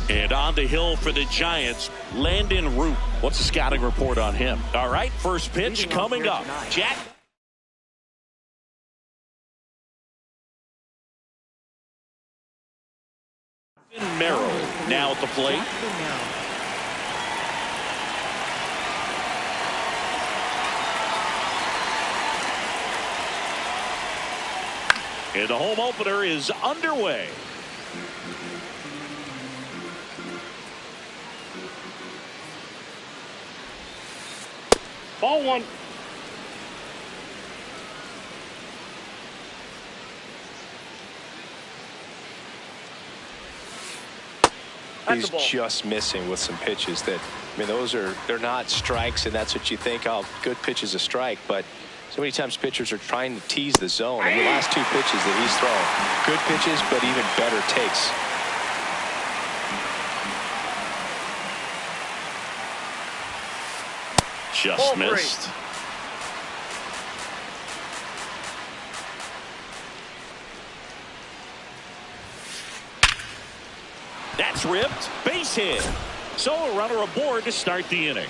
And on the hill for the Giants, Landon Root. What's the scouting report on him? All right, first pitch coming up. Jack. Merrill now at the plate. And the home opener is underway. Ball one. He's just missing with some pitches that, I mean, they're not strikes, and that's what you think, oh, good pitch is a strike, but so many times pitchers are trying to tease the zone. And the last two pitches that he's throwing, good pitches, but even better takes. Just missed. That's ripped. Base hit. So a runner aboard to start the inning.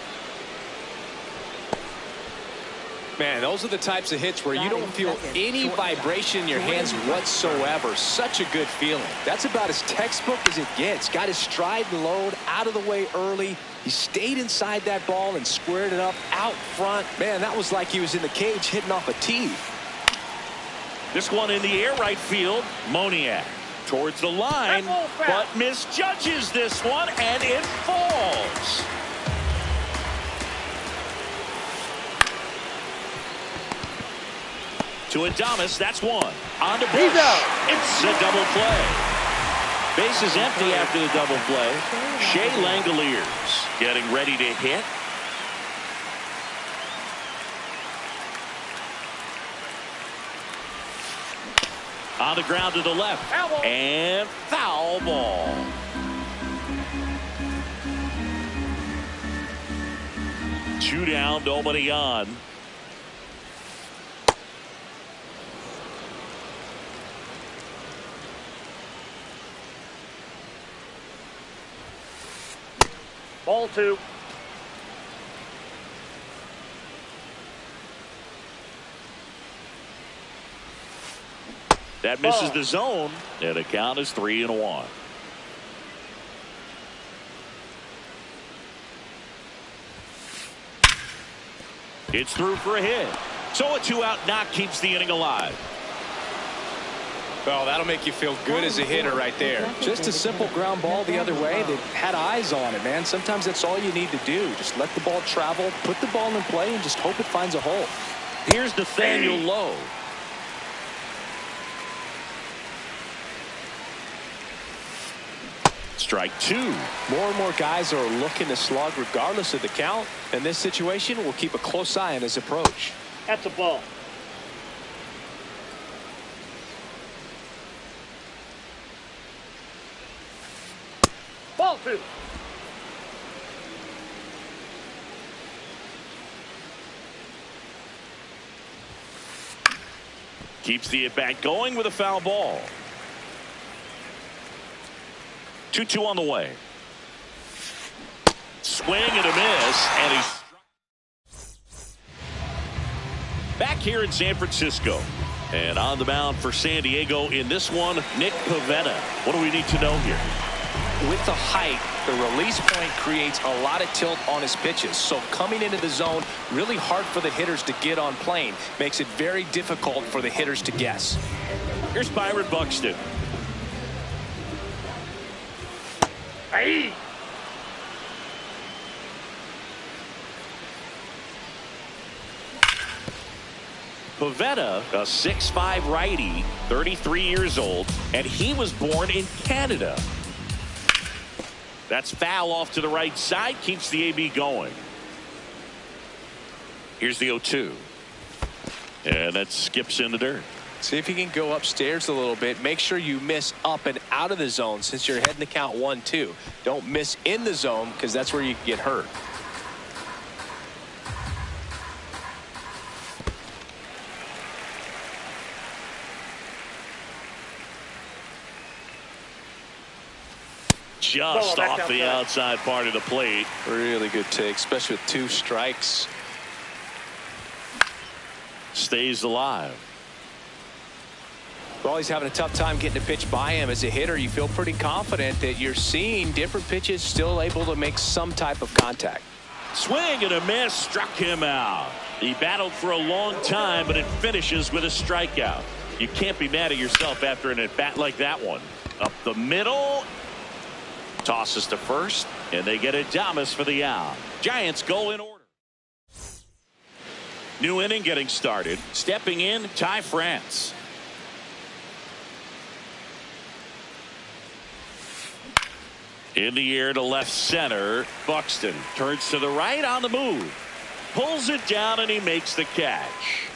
Man, those are the types of hits where you don't feel any vibration in your hands whatsoever. Such a good feeling. That's about as textbook as it gets. Got his stride and load out of the way early. He stayed inside that ball and squared it up out front. Man, that was like he was in the cage hitting off a tee. This one in the air right field. Moniak towards the line, but misjudges this one, and it falls. To Adames, that's one. On to Bush. It's a double play. Base is empty after the double play. Shea Langoliers getting ready to hit. On the ground to the left. And foul ball. Two down, nobody on. Ball two. That misses the zone, and the count is 3-1. It's through for a hit. So a two-out knock keeps the inning alive. Well, that'll make you feel good as a hitter right there. Just a simple ground ball the other way. They had eyes on it, man. Sometimes that's all you need to do. Just let the ball travel, put the ball in play, and just hope it finds a hole. Here's Nathaniel Lowe. Strike two. More and more guys are looking to slug regardless of the count. In this situation, we'll keep a close eye on his approach. That's a ball. Ball two. Keeps the at-bat going with a foul ball. 2-2 on the way. Swing and a miss, and he's back here in San Francisco. And on the mound for San Diego in this one, Nick Pivetta. What do we need to know here? With the height, the release point creates a lot of tilt on his pitches. So coming into the zone, really hard for the hitters to get on plane. Makes it very difficult for the hitters to guess. Here's Byron Buxton. Hey. Pivetta, a 6'5" righty, 33 years old, and he was born in Canada. That's foul off to the right side, keeps the AB going. Here's the 0-2. And that skips in the dirt. See if you can go upstairs a little bit. Make sure you miss up and out of the zone since you're heading to count 1-2. Don't miss in the zone because that's where you can get hurt. Just off the outside part of the plate. Really good take, especially with 2 strikes. Stays alive. Well, he's having a tough time getting a pitch by him. As a hitter, you feel pretty confident that you're seeing different pitches still able to make some type of contact. Swing and a miss, struck him out. He battled for a long time, but it finishes with a strikeout. You can't be mad at yourself after an at-bat like that one. Up the middle. Tosses to first, and they get Adames for the out. Giants go in order. New inning getting started. Stepping in, Ty France. In the air to left center. Buxton turns to the right on the move. Pulls it down, and he makes the catch.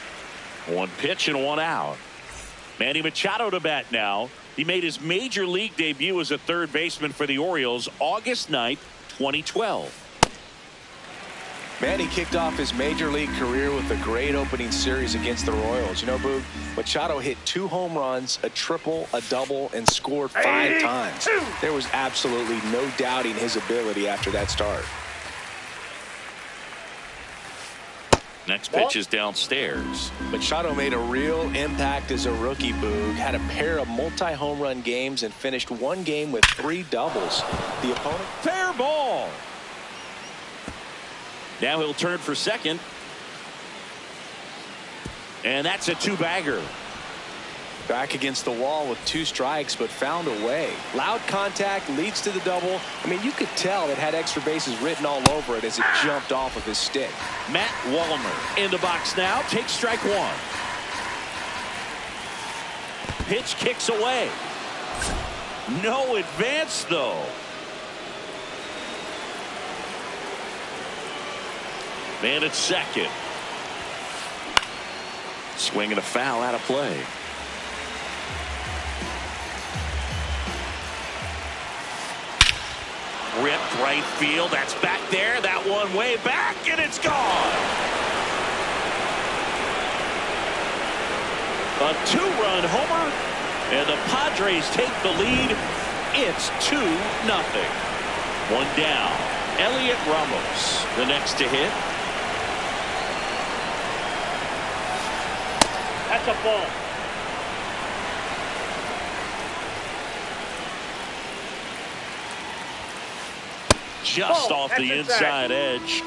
1 pitch and 1 out. Manny Machado to bat now. He made his major league debut as a third baseman for the Orioles August 9th, 2012. Manny kicked off his major league career with a great opening series against the Royals. You know, Boog, Machado hit 2 home runs, a triple, a double, and scored 5 times. There was absolutely no doubting his ability after that start. Next pitch is downstairs. Machado made a real impact as a rookie, Boog. Had a pair of multi-home run games and finished 1 game with 3 doubles. The opponent. Fair ball. Now he'll turn for second. And that's a 2-bagger. Back against the wall with 2 strikes, but found a way. Loud contact leads to the double. I mean, you could tell it had extra bases written all over it as it jumped off of his stick. Matt Wallner in the box now. Takes strike 1. Pitch kicks away. No advance, though. Man at second. Swing and a foul out of play. Ripped right field. That's back there. That one way back, and it's gone. A 2-run homer, and the Padres take the lead. It's 2-0. 1 down. Elliot Ramos, the next to hit. That's a ball. Just off the inside edge.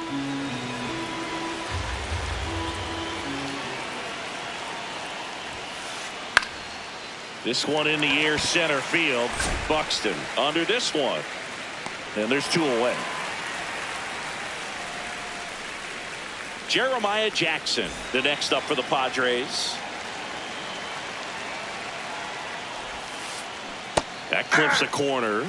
This one in the air center field. Buxton under this one. And there's 2 away. Jeremiah Jackson, the next up for the Padres. That clips a corner.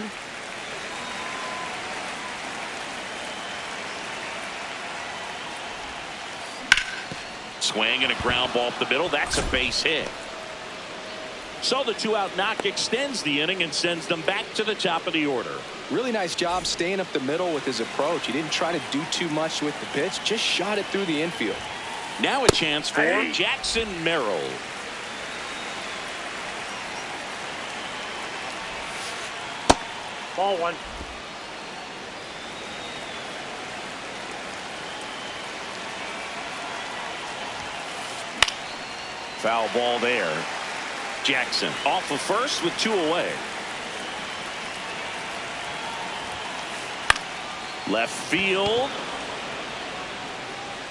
Swing and a ground ball up the middle. That's a base hit. So the 2-out knock extends the inning and sends them back to the top of the order. Really nice job staying up the middle with his approach. He didn't try to do too much with the pitch, just shot it through the infield. Now a chance for Jackson Merrill. Ball 1. Foul ball there. Jackson off of first with 2 away. Left field.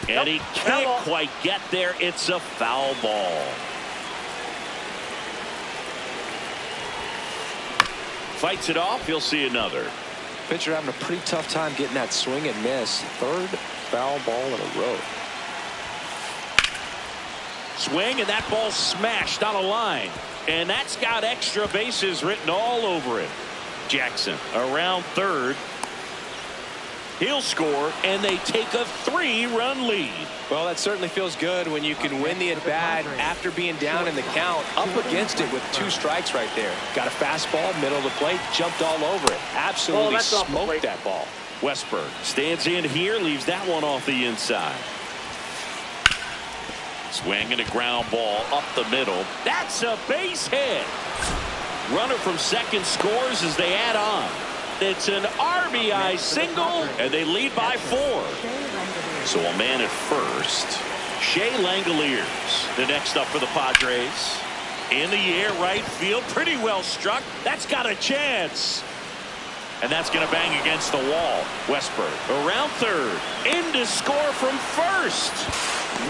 And he can't quite get there. It's a foul ball. Fights it off. He'll see another. Pitcher having a pretty tough time getting that swing and miss. 3rd foul ball in a row. Swing, and that ball smashed on a line. And that's got extra bases written all over it. Jackson around third. He'll score, and they take a 3-run lead. Well, that certainly feels good when you can win the at-bat after being down in the count, up against it with 2 strikes right there. Got a fastball, middle of the plate, jumped all over it. Absolutely smoked that ball. Westberg stands in here, leaves that one off the inside. Swing and a ground ball up the middle. That's a base hit. Runner from second scores as they add on. and it's an RBI single, and they lead by 4. So a man at first. Shea Langoliers, the next up for the Padres. In the air, right field, pretty well struck. That's got a chance. And that's going to bang against the wall. Westburg around third. In to score from first.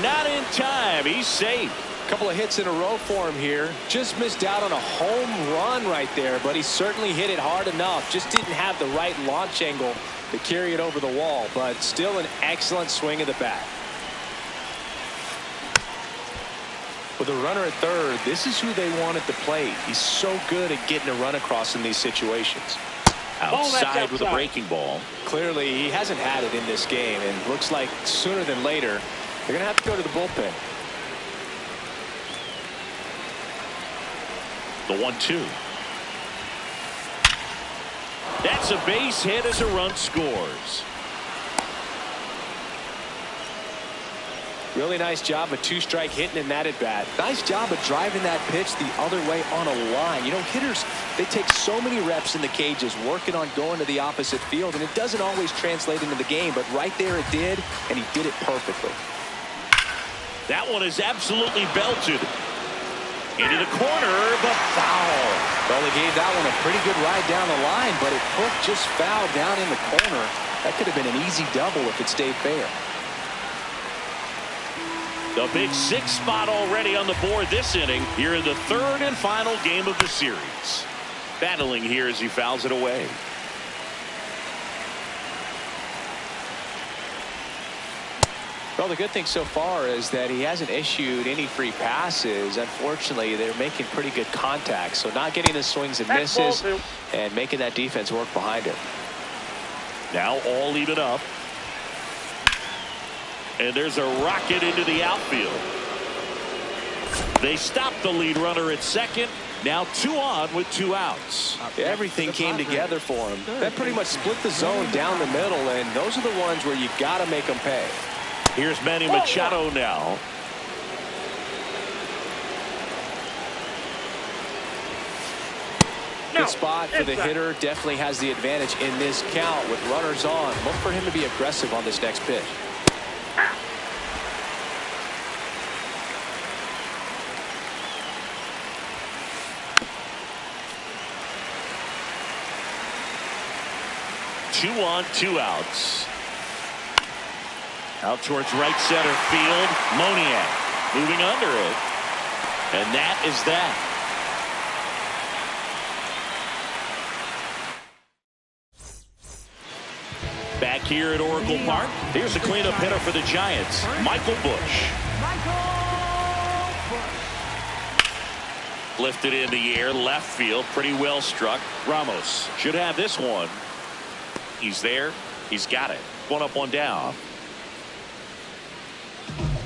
Not in time. He's safe. Couple of hits in a row for him here. Just missed out on a home run right there, but he certainly hit it hard enough. Just didn't have the right launch angle to carry it over the wall, but still an excellent swing of the bat. With a runner at third, this is who they want at the plate. He's so good at getting a run across in these situations. Outside with a breaking ball. Clearly, he hasn't had it in this game, and looks like sooner than later, they're going to have to go to the bullpen. The 1-2. That's a base hit as a run scores. Really nice job of two-strike hitting in that at bat. Nice job of driving that pitch the other way on a line. You know, hitters, they take so many reps in the cages working on going to the opposite field, and it doesn't always translate into the game, but right there it did, and he did it perfectly. That one is absolutely belted. Into the corner, but foul. Well, they gave that one a pretty good ride down the line, but it hooked just foul down in the corner. That could have been an easy double if it stayed fair. The big 6 spot already on the board this inning here in the third and final game of the series. Battling here as he fouls it away. Well, the good thing so far is that he hasn't issued any free passes. Unfortunately, they're making pretty good contact, so not getting the swings and misses and making that defense work behind him. Now all even up. And there's a rocket into the outfield. They stop the lead runner at second. Now 2 on with 2 outs. Everything came together for him. That pretty much split the zone down the middle, and those are the ones where you got to make them pay. Here's Manny Machado now. Good spot for the hitter. Definitely has the advantage in this count with runners on. Look for him to be aggressive on this next pitch. Two on, 2 outs. Out towards right center field. Moniak moving under it. And that is that. Back here at Oracle Park, here's a cleanup hitter for the Giants, Michael Busch. Lifted in the air, left field, pretty well struck. Ramos should have this one. He's there. He's got it. 1 up, 1 down.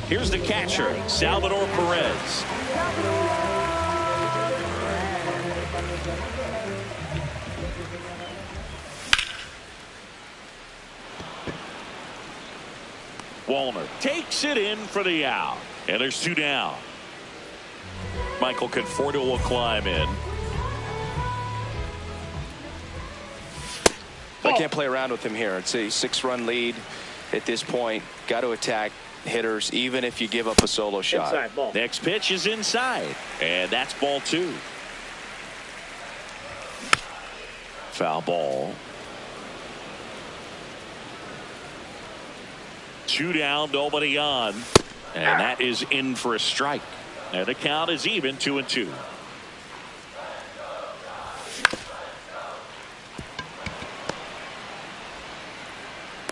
Here's the catcher, Salvador Perez. Wallner takes it in for the out. And there's 2 down. Michael Conforto will climb in. I can't play around with him here. It's a 6-run lead at this point. Got to attack hitters even if you give up a solo shot. Inside ball. Next pitch is inside, and that's ball 2. Foul ball. 2 down, nobody on, and that is in for a strike. And the count is even, 2-2.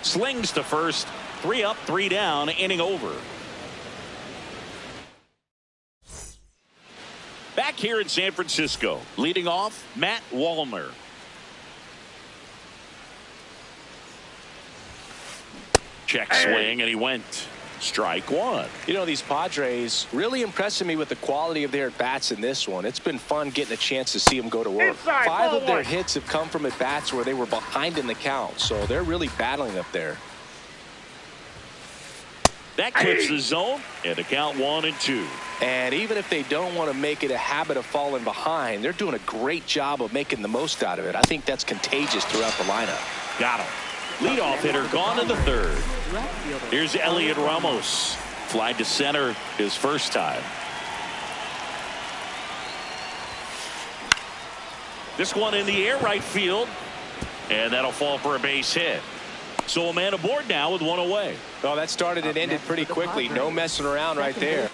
Slings to first. 3 up, 3 down, inning over. Back here in San Francisco, leading off, Matt Wallner. Check swing, and he went. Strike 1. You know, these Padres really impressing me with the quality of their at-bats in this one. It's been fun getting a chance to see them go to work. Inside, 5 of their 1. hits have come from at-bats where they were behind in the count, so they're really battling up there. That clips the zone, and the count 1-2. And even if they don't want to make it a habit of falling behind, they're doing a great job of making the most out of it. I think that's contagious throughout the lineup. Got him. Leadoff hitter gone in the third. Here's Elliot Ramos. Fly to center his first time. This one in the air right field. And that'll fall for a base hit. So a man aboard now with one away. Well, that started and ended pretty quickly. No messing around right there.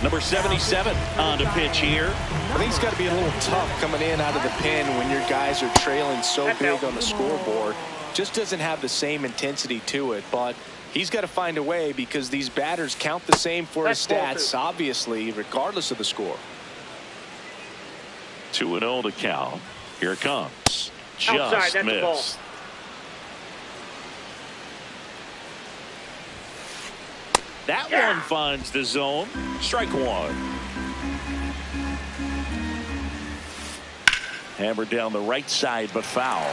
Number 77 on the pitch here. I think it's got to be a little tough coming in out of the pen when your guys are trailing so big on the scoreboard. Just doesn't have the same intensity to it, but he's got to find a way because these batters count the same for his stats, obviously, regardless of the score. 2-0 to count. Here it comes. Outside, Just missed. That one finds the zone. Strike one. Hammered down the right side, but foul.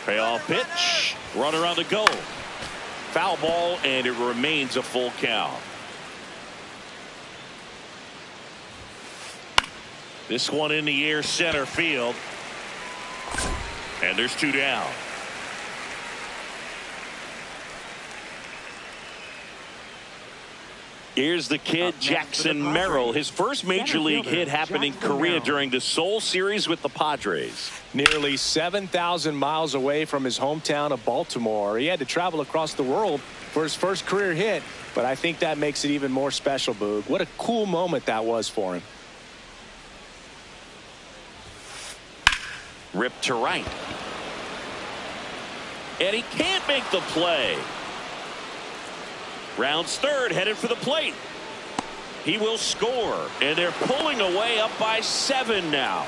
Payoff pitch. Runner on the go. Foul ball, and it remains a full count. This one in the air center field. And there's two down. Here's the kid, Jackson Merrill. His first major league hit happened in Korea during the Seoul series with the Padres. Nearly 7,000 miles away from his hometown of Baltimore. He had to travel across the world for his first career hit, but I think that makes it even more special, Boog. What a cool moment that was for him. Ripped to right. And he can't make the play. Rounds third, headed for the plate. He will score, and they're pulling away up by 7 now.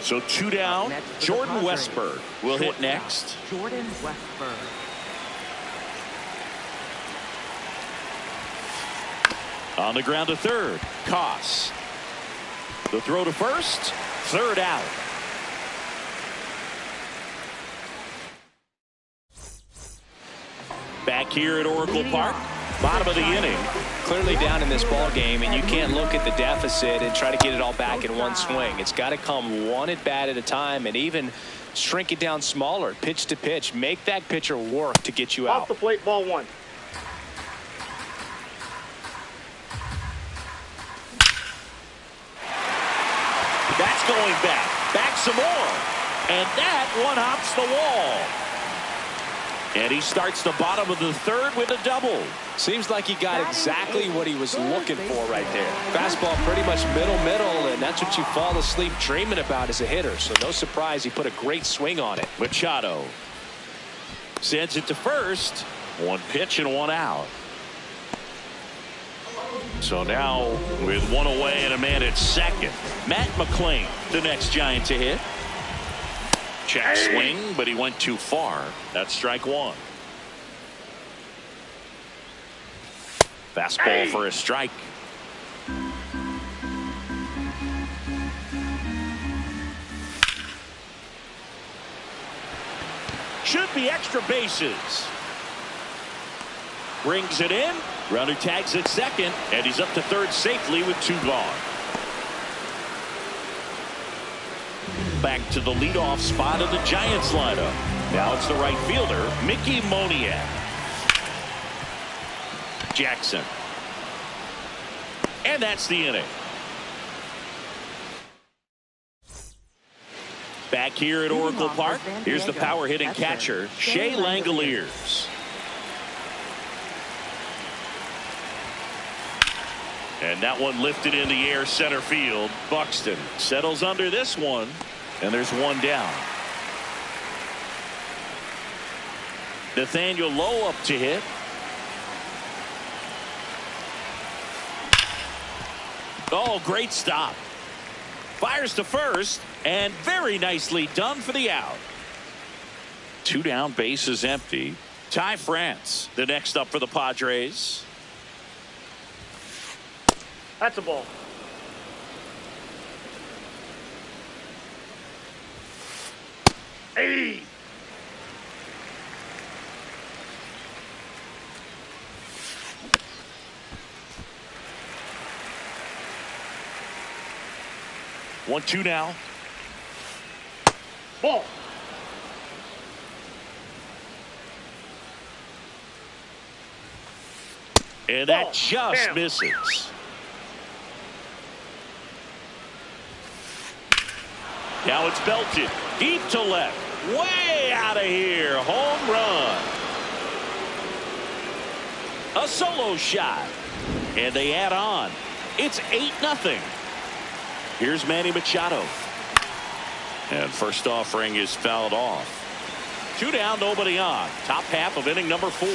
So 2 down. Jordan Westburg will hit next. Jordan Westburg. On the ground to third. Koss. The throw to first. Third out. Back here at Oracle Park, bottom of the inning. Clearly down in this ball game, and you can't look at the deficit and try to get it all back in one swing. It's got to come one at bat at a time, and even shrink it down smaller, pitch to pitch. Make that pitcher work to get you out. Off the plate, ball one. That's going back. Back some more. And that one hops the wall. And he starts the bottom of the third with a double. Seems like he got exactly what he was looking for right there. Fastball pretty much middle, and that's what you fall asleep dreaming about as a hitter. So no surprise he put a great swing on it. Machado sends it to first. One pitch and one out. So now with one away and a man at second, Matt McClain, the next Giant to hit. Check swing, but he went too far. That's strike one. Fastball for a strike. Should be extra bases. Brings it in. Runner tags at second, and he's up to third safely with 2 gone. Back to the leadoff spot of the Giants lineup. Now it's the right fielder, Mickey Moniak. Jackson. And that's the inning. Back here at Oracle Park, here's the power hitting catcher, Shea Langoliers. And that one lifted in the air center field. Buxton settles under this one. And there's one down. Nathaniel Lowe up to hit. Oh, great stop. Fires to first, and very nicely done for the out. 2 down, base is empty. Ty France, the next up for the Padres. That's a ball. Hey! One, two now. Ball. And that Ball. just Damn. misses. Now it's belted deep to left. Way out of here. Home run. A solo shot. And they add on. It's 8-0. Here's Manny Machado. And first offering is fouled off. 2 down, nobody on. Top half of inning number 4.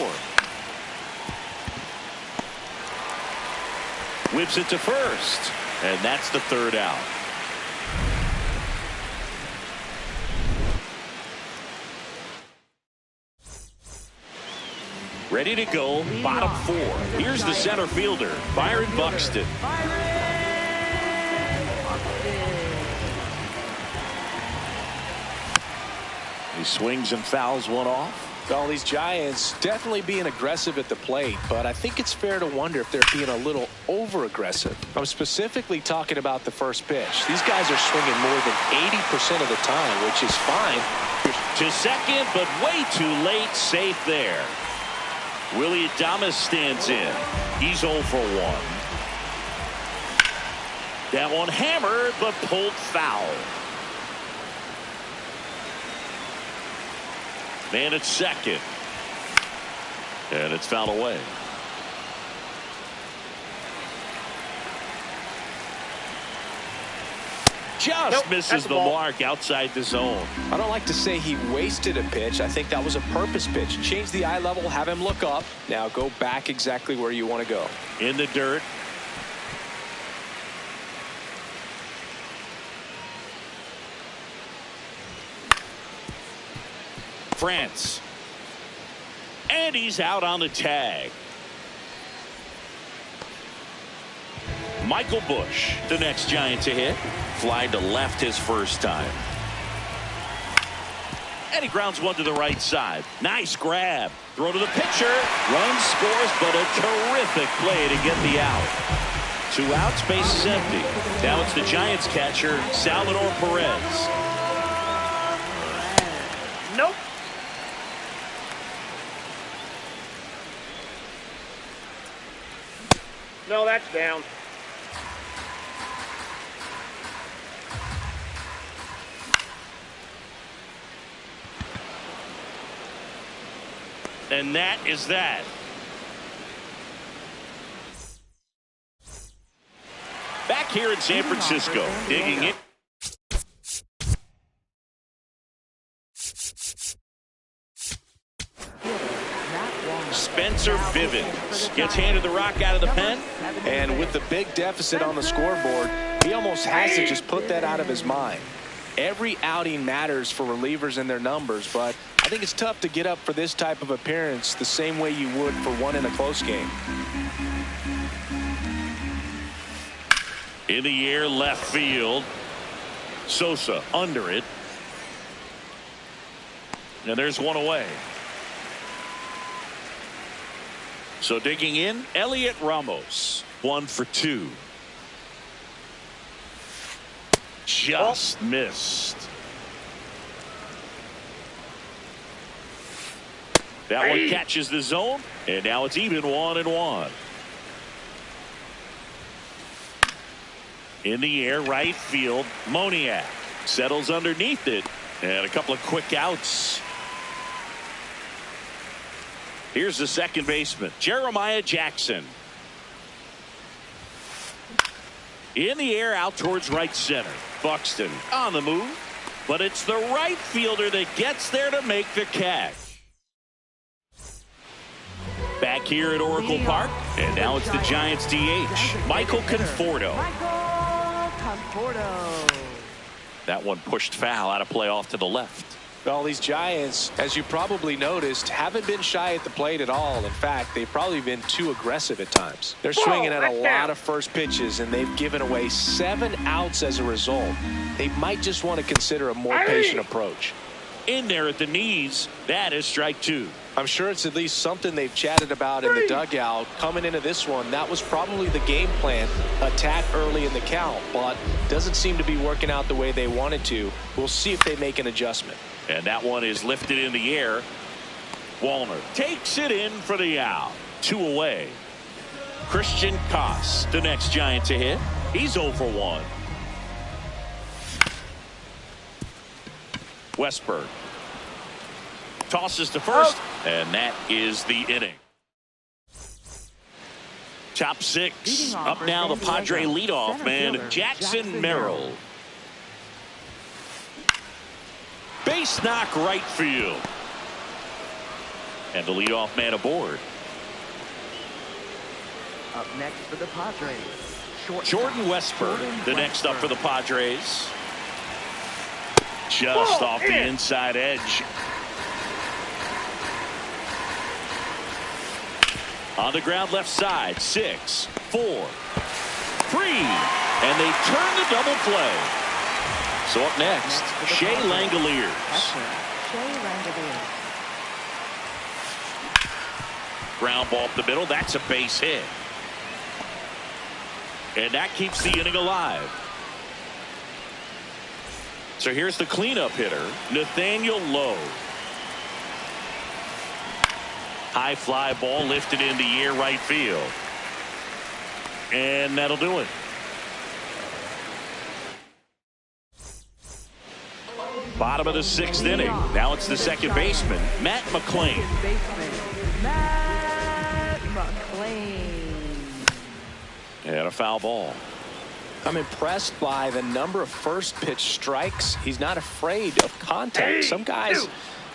Whips it to first. And that's the 3rd out. Ready to go, bottom 4. Here's the center fielder, Byron Buxton. He swings and fouls one off. Well, these Giants definitely being aggressive at the plate, but I think it's fair to wonder if they're being a little over-aggressive. I'm specifically talking about the first pitch. These guys are swinging more than 80% of the time, which is fine. To second, but way too late. Safe there. Willie Adames stands in. He's 0 for 1. That one hammered, but pulled foul. Man at second. And it's fouled away. Just misses the mark outside the zone. I don't like to say he wasted a pitch. I think that was a purpose pitch. Change the eye level, have him look up. Now go back exactly where you want to go. In the dirt. France. And he's out on the tag. Michael Busch, the next Giant to hit. Fly to left his first time. And he grounds one to the right side. Nice grab. Throw to the pitcher. Run scores, but a terrific play to get the out. 2 outs, base is empty. Now it's the Giants catcher, Salvador Perez. Nope. No, that's down. And that is that. Back here in San Francisco, digging in. Spencer Bivens gets handed the rock out of the pen. And with the big deficit on the scoreboard, he almost has to just put that out of his mind. Every outing matters for relievers and their numbers, but I think it's tough to get up for this type of appearance the same way you would for one in a close game. In the air, left field. Sosa under it. And there's one away. So digging in, Elliot Ramos. 1 for 2. Just missed. That one catches the zone, and now it's even 1-1. In the air, right field, Moniak settles underneath it, and a couple of quick outs. Here's the second baseman, Jeremiah Jackson. In the air, out towards right center. Buxton on the move, but it's the right fielder that gets there to make the catch. Back here at Oracle Park, and now it's the Giants DH, Michael Conforto. That one pushed foul out of play off to the left. Well, these Giants, as you probably noticed, haven't been shy at the plate at all. In fact, they've probably been too aggressive at times. They're swinging at a lot of first pitches, and they've given away 7 outs as a result. They might just want to consider a more patient approach. In there at the knees, that is strike 2. I'm sure it's at least something they've chatted about in the dugout. Coming into this one, that was probably the game plan. Attack early in the count, but doesn't seem to be working out the way they wanted to. We'll see if they make an adjustment. And that one is lifted in the air. Wallner takes it in for the out. 2 away. Christian Koss, the next Giant to hit. He's 0 for 1. Westberg tosses to first, and that is the inning. Top 6. Up now, the Padre leadoff man, Jackson Merrill. Base knock right field. And the leadoff man aboard. Up next for the Padres, Jordan Westberg, the next up for the Padres. Just off the inside edge. On the ground left side, 6, 4, 3. And they turn the double play. So up next, Shea Langeliers. Ground ball up the middle. That's a base hit. And that keeps the inning alive. So here's the cleanup hitter, Nathaniel Lowe. High fly ball lifted in the air right field. And that'll do it. Bottom of the 6th inning. Now it's the second baseman, Matt McLain. And a foul ball. I'm impressed by the number of first pitch strikes. He's not afraid of contact. Some guys,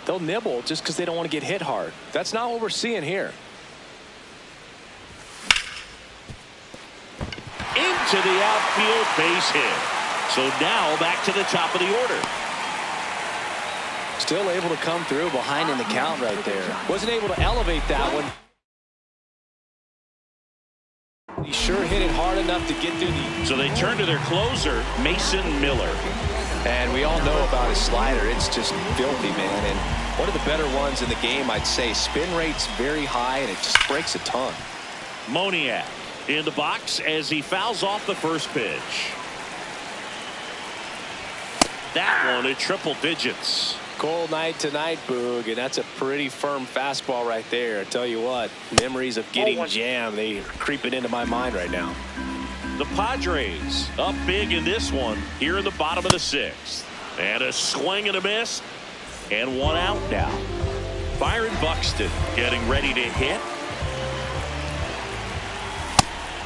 they'll nibble just because they don't want to get hit hard. That's not what we're seeing here. Into the outfield, base hit. So now back to the top of the order. Still able to come through behind in the count right there. Wasn't able to elevate that one. He sure hit it hard enough to get through the... So they turn to their closer, Mason Miller. And we all know about his slider. It's just filthy, man. And one of the better ones in the game, I'd say. Spin rate's very high, and it just breaks a ton. Moniak in the box as he fouls off the first pitch. That one at triple digits. Cold night tonight, Boog, and that's a pretty firm fastball right there. I tell you what, memories of getting jammed, they are creeping into my mind right now. The Padres up big in this one here in the bottom of the 6th. And a swing and a miss, and one out now. Byron Buxton getting ready to hit.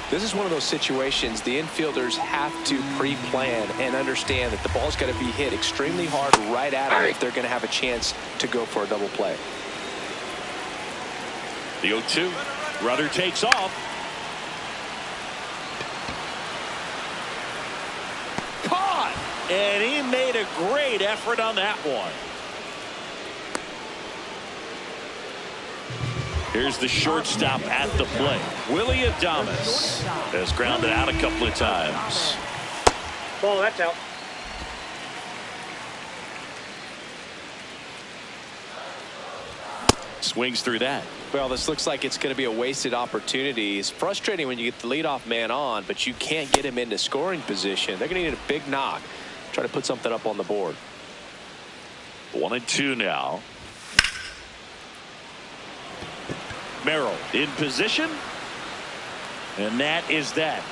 This is one of those situations the infielders have to pre-plan and understand that the ball's got to be hit extremely hard right at them if they're going to have a chance to go for a double play. The 0-2. Rudder takes off. Caught! And he made a great effort on that one. Here's the shortstop at the plate. Willie Adames has grounded out a couple of times. Ball, that's out. Swings through that. Well, this looks like it's going to be a wasted opportunity. It's frustrating when you get the leadoff man on, but you can't get him into scoring position. They're going to need a big knock. Try to put something up on the board. 1-2 now. Merrill in position, and that is that.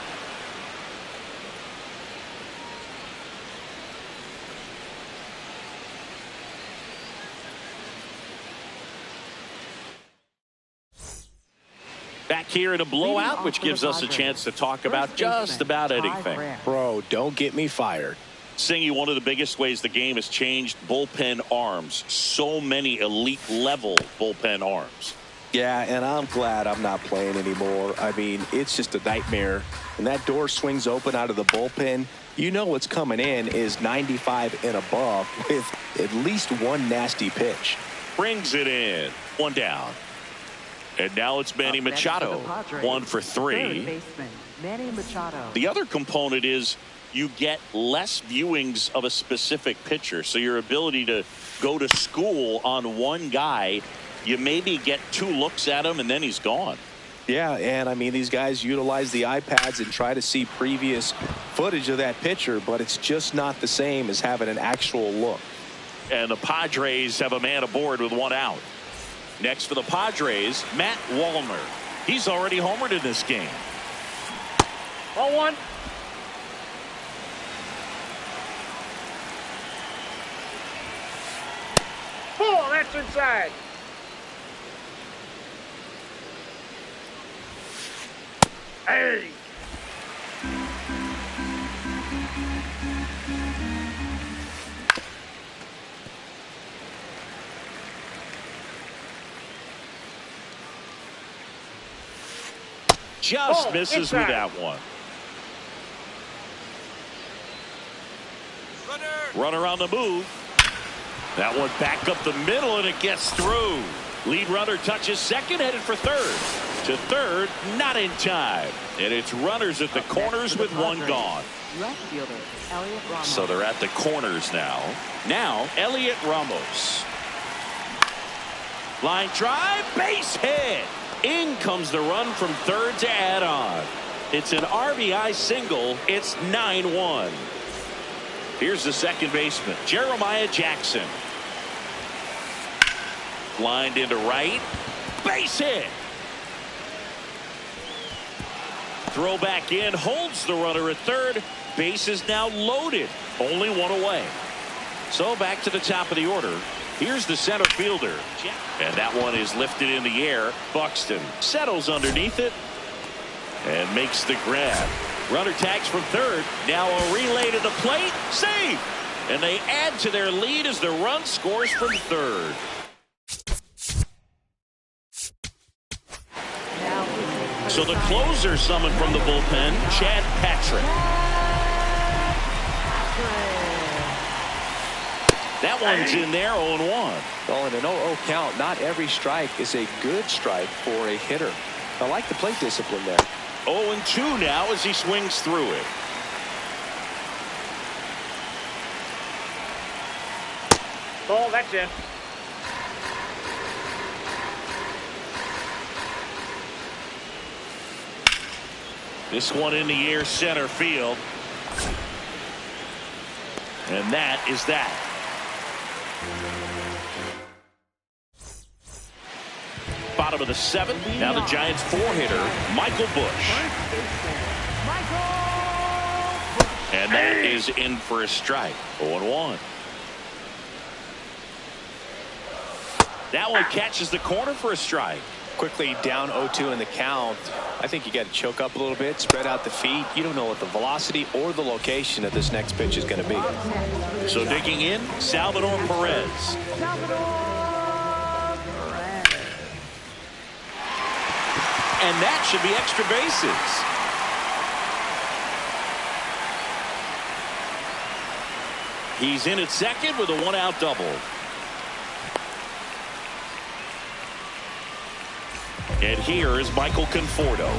Back here in a blowout, which gives us a chance to talk about just about anything. Bro, don't get me fired. Singy, one of the biggest ways the game has changed, bullpen arms. So many elite level bullpen arms. Yeah, and I'm glad I'm not playing anymore. I mean, it's just a nightmare. When that door swings open out of the bullpen, you know what's coming in is 95 and above with at least one nasty pitch. Brings it in. One down. And now it's Manny Machado. 1 for 3. Third baseman, Manny Machado. The other component is you get less viewings of a specific pitcher. So your ability to go to school on one guy, you maybe get 2 looks at him and then he's gone. Yeah, and I mean, these guys utilize the iPads and try to see previous footage of that pitcher, but it's just not the same as having an actual look. And the Padres have a man aboard with 1 out. Next for the Padres, Matt Wallner. He's already homered in this game. Ball 1. Oh, that's inside. Hey. Just Oh, misses inside. with that one. Runner on the move. That one back up the middle, and it gets through. Lead runner touches second, headed for third. To third, not in time. And it's runners at the corners with 1 gone. Left fielder, Elliot Ramos. So they're at the corners now. Now, Elliot Ramos. Line drive, base hit. In comes the run from third to add on. It's an RBI single. It's 9-1. Here's the second baseman, Jeremiah Jackson. Lined into right. Base hit. Throw back in, holds the runner at third. Base is now loaded. Only 1 away. So back to the top of the order. Here's the center fielder. And that one is lifted in the air. Buxton settles underneath it and makes the grab. Runner tags from third. Now a relay to the plate. Save. And they add to their lead as the run scores from third. So the closer summoned from the bullpen, Chad Patrick. That one's in there, 0-1. Well, in an 0-0 count, not every strike is a good strike for a hitter. I like the plate discipline there. 0-2 now as he swings through it. Ball, that's in. This one in the air, center field. And that is that. Bottom of the 7th. Now the Giants 4-hitter, Michael Busch. And that is in for a strike. 0-1. That one catches the corner for a strike. Quickly down 0-2 in the count. I think you got to choke up a little bit, spread out the feet. You don't know what the velocity or the location of this next pitch is going to be. So digging in, Salvador Perez. And that should be extra bases. He's in at second with a 1-out double. And here is Michael Conforto.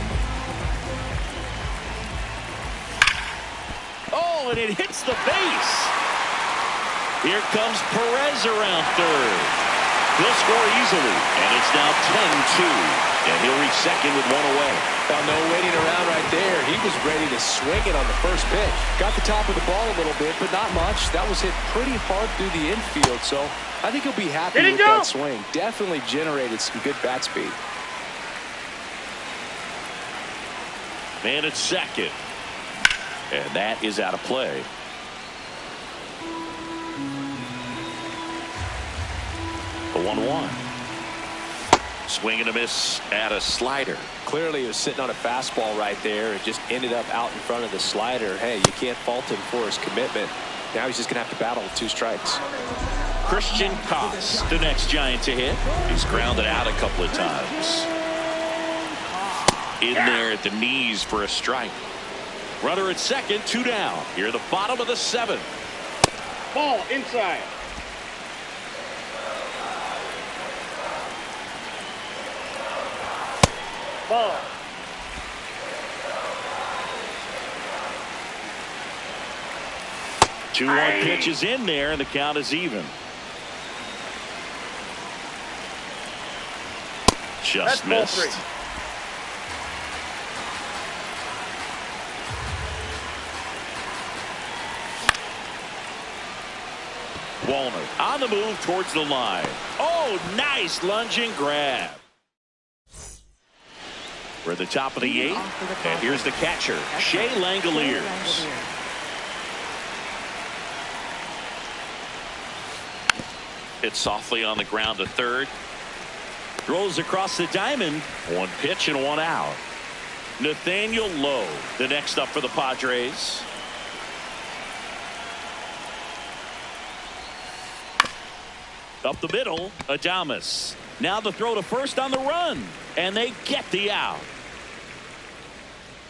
Oh, and it hits the base. Here comes Perez around third. He'll score easily, and it's now 10-2. And he'll reach second with 1 away. Now, no waiting around right there. He was ready to swing it on the first pitch. Got the top of the ball a little bit, but not much. That was hit pretty hard through the infield, so I think he'll be happy with that swing. Definitely generated some good bat speed. Man at second. And that is out of play. A 1-1. Swing and a miss at a slider. Clearly he was sitting on a fastball right there and just ended up out in front of the slider. Hey, you can't fault him for his commitment. Now he's just going to have to battle with 2 strikes. Christian Koss, the next Giant to hit. He's grounded out a couple of times. In there at the knees for a strike. Runner at second, 2 down. Here at the bottom of the 7th. Ball inside. Ball. Two 1 pitches in there, and the count is even. Just missed. Wallner on the move towards the line. Oh, nice lunging grab. We're at the top of the 8th, and here's the catcher, Shea Langoliers. Hit softly on the ground to third. Throws across the diamond. 1 pitch and 1 out. Nathaniel Lowe, the next up for the Padres. Up the middle, Adames. Now the throw to first on the run, and they get the out.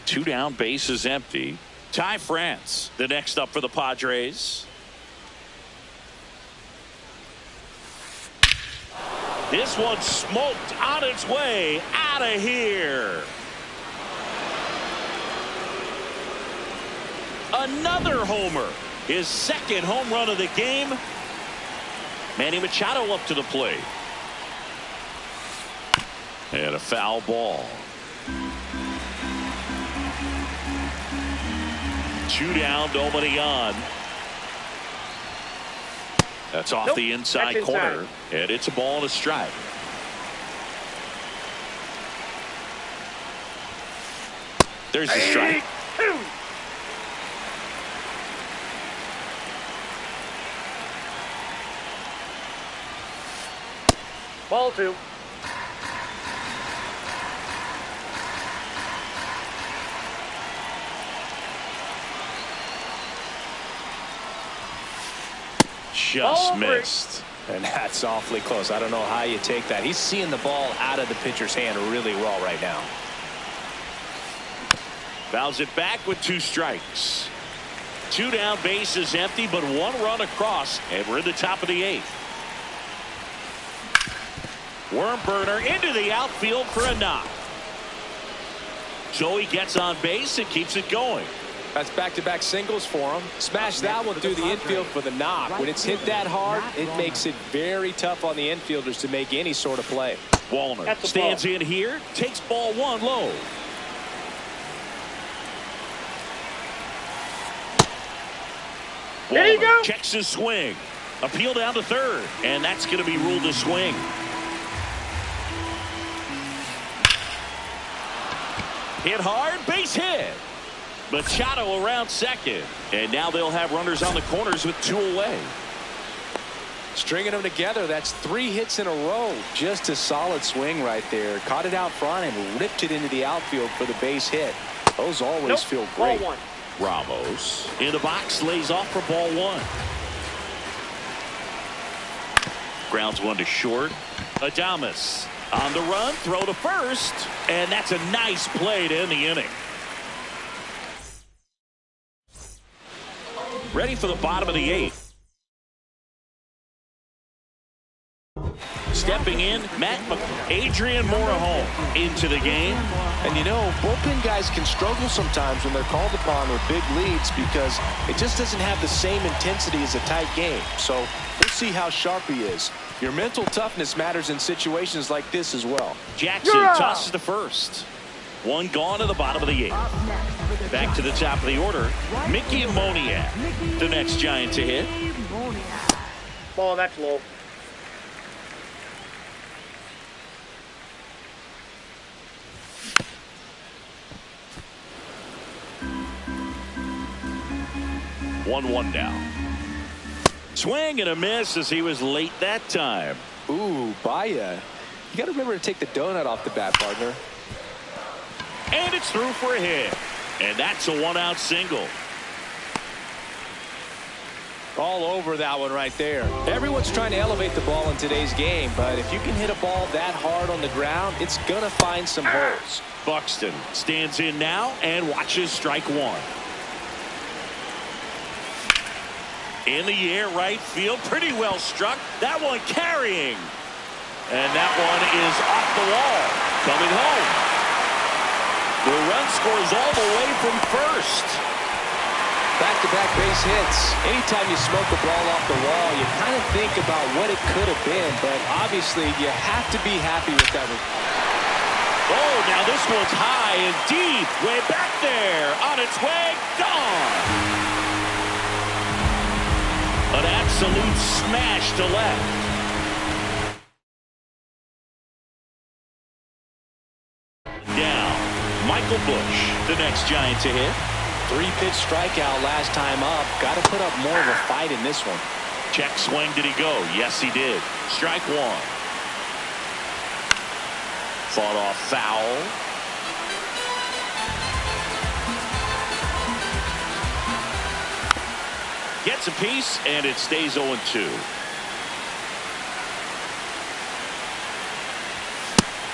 2 down, base is empty. Ty France, the next up for the Padres. This one smoked on its way out of here. Another homer. His 2nd home run of the game. Manny Machado up to the plate. And a foul ball. 2 down, nobody on. That's off the inside corner. And it's a ball and a strike. There's the strike. Ball 2. Just missed. And that's awfully close. I don't know how you take that. He's seeing the ball out of the pitcher's hand really well right now. Fouls it back with 2 strikes. 2 down, base is empty, but 1 run across, and we're in the top of the 8th. Worm burner into the outfield for a knock. Joey gets on base and keeps it going. That's back-to-back singles for him. Smash that one through the infield for the knock. When it's hit that hard, it makes it very tough on the infielders to make any sort of play. Wallner stands in here, takes ball 1 low. There you go. Checks his swing. Appeal down to third, and that's going to be ruled a swing. Hit hard, base hit. Machado around second, and now they'll have runners on the corners with 2 away. Stringing them together, that's 3 hits in a row. Just a solid swing right there. Caught it out front and ripped it into the outfield for the base hit. Those always feel great. Ball 1. Ramos in the box, lays off for ball 1. Grounds 1 to short. Adames on the run, throw to first, and that's a nice play to end the inning. Ready for the bottom of the 8th. Stepping in, Adrian Morejon into the game. And you know, bullpen guys can struggle sometimes when they're called upon with big leads because it just doesn't have the same intensity as a tight game. So we'll see how sharp he is. Your mental toughness matters in situations like this as well. Jackson tosses to first. 1 gone to the bottom of the 8th. Back to the top of the order, Mickey Moniak, the next Giant to hit. Ball, that's low. One now. Swing and a miss as he was late that time. Ooh, Baya. You got to remember to take the donut off the bat, partner. And it's through for a hit. And that's a 1-out single. All over that one right there. Everyone's trying to elevate the ball in today's game, but if you can hit a ball that hard on the ground, it's going to find some holes. Buxton stands in now and watches strike one. In the air, right field, pretty well struck. That one carrying. And that one is off the wall. Coming home. The run scores all the way from first. Back-to-back base hits. Anytime you smoke a ball off the wall, you kind of think about what it could have been, but obviously you have to be happy with that. Oh, now this one's high and deep. Way back there. On its way. Gone. An absolute smash to left. Down. Michael Busch, the next Giant to hit. 3-pitch strikeout last time up. Got to put up more of a fight in this one. Check swing. Did he go? Yes, he did. Strike one. Fought off foul. Gets a piece, and it stays 0-2.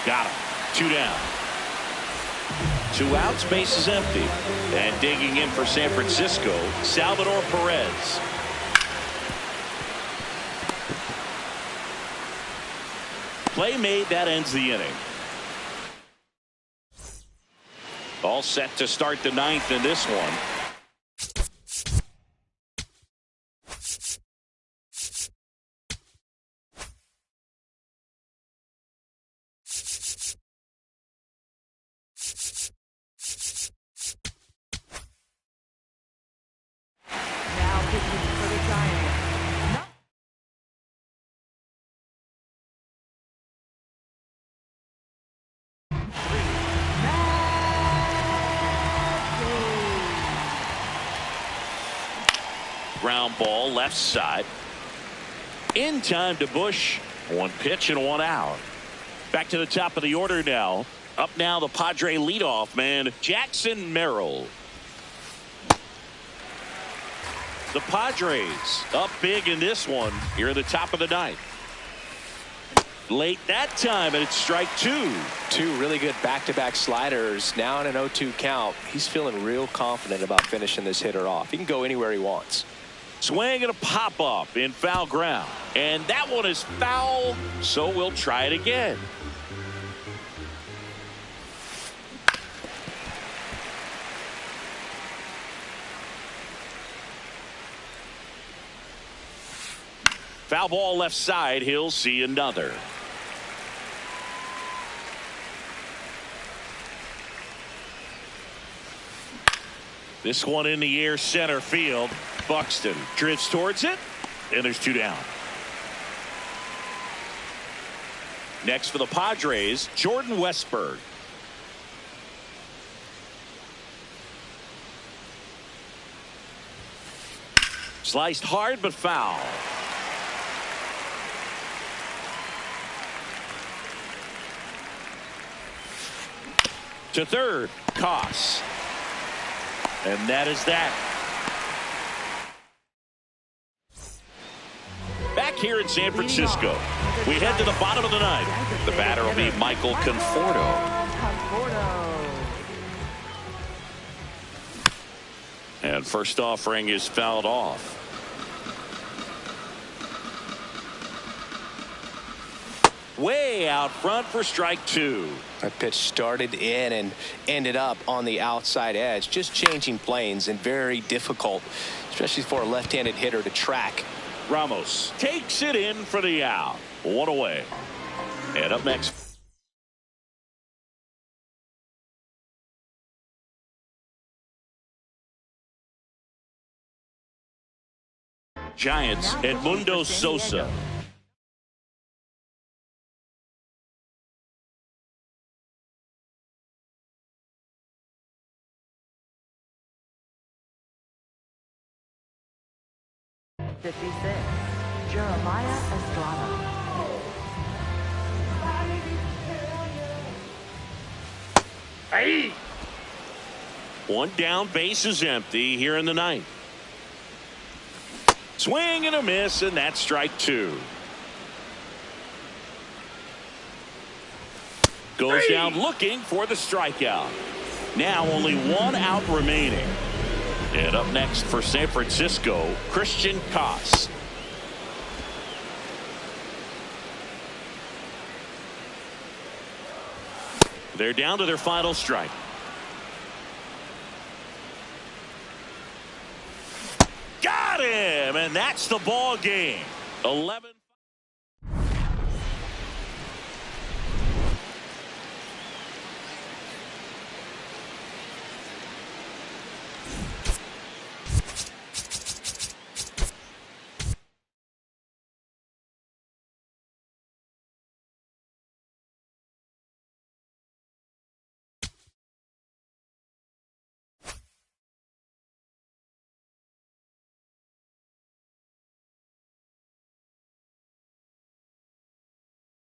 Got him. 2 down. 2 outs, base is empty. And digging in for San Francisco, Salvador Perez. Play made, that ends the inning. All set to start the 9th in this one. Ground ball left side. In time to Busch. 1 pitch and 1 out. Back to the top of the order now. Up now the Padre leadoff man, Jackson Merrill. The Padres up big in this one here at the top of the 9th. Late that time, and it's strike 2. 2 really good back-to-back sliders. Now in an 0-2 count. He's feeling real confident about finishing this hitter off. He can go anywhere he wants. Swing and a pop-up in foul ground. And that one is foul, so we'll try it again. Foul ball left side. He'll see another. This one in the air, center field. Buxton drifts towards it, and there's 2 down. Next for the Padres, Jordan Westburg. Sliced hard but foul. To third, Koss. And that is that. Back here in San Francisco, we head to the bottom of the 9th. The batter will be Michael Conforto. And first offering is fouled off. Way out front for strike 2. That pitch started in and ended up on the outside edge, just changing planes, and very difficult, especially for a left-handed hitter, to track. Ramos takes it in for the out. 1 away. And up next, Giants, Edmundo Sosa. Jeremiah Estrada. Hey! 1 down, base is empty here in the 9th. Swing and a miss, and that's strike 2. Goes down looking for the strikeout. Now only 1 out remaining. And up next for San Francisco, Christian Koss. They're down to their final strike. Got him, and that's the ball game. 11.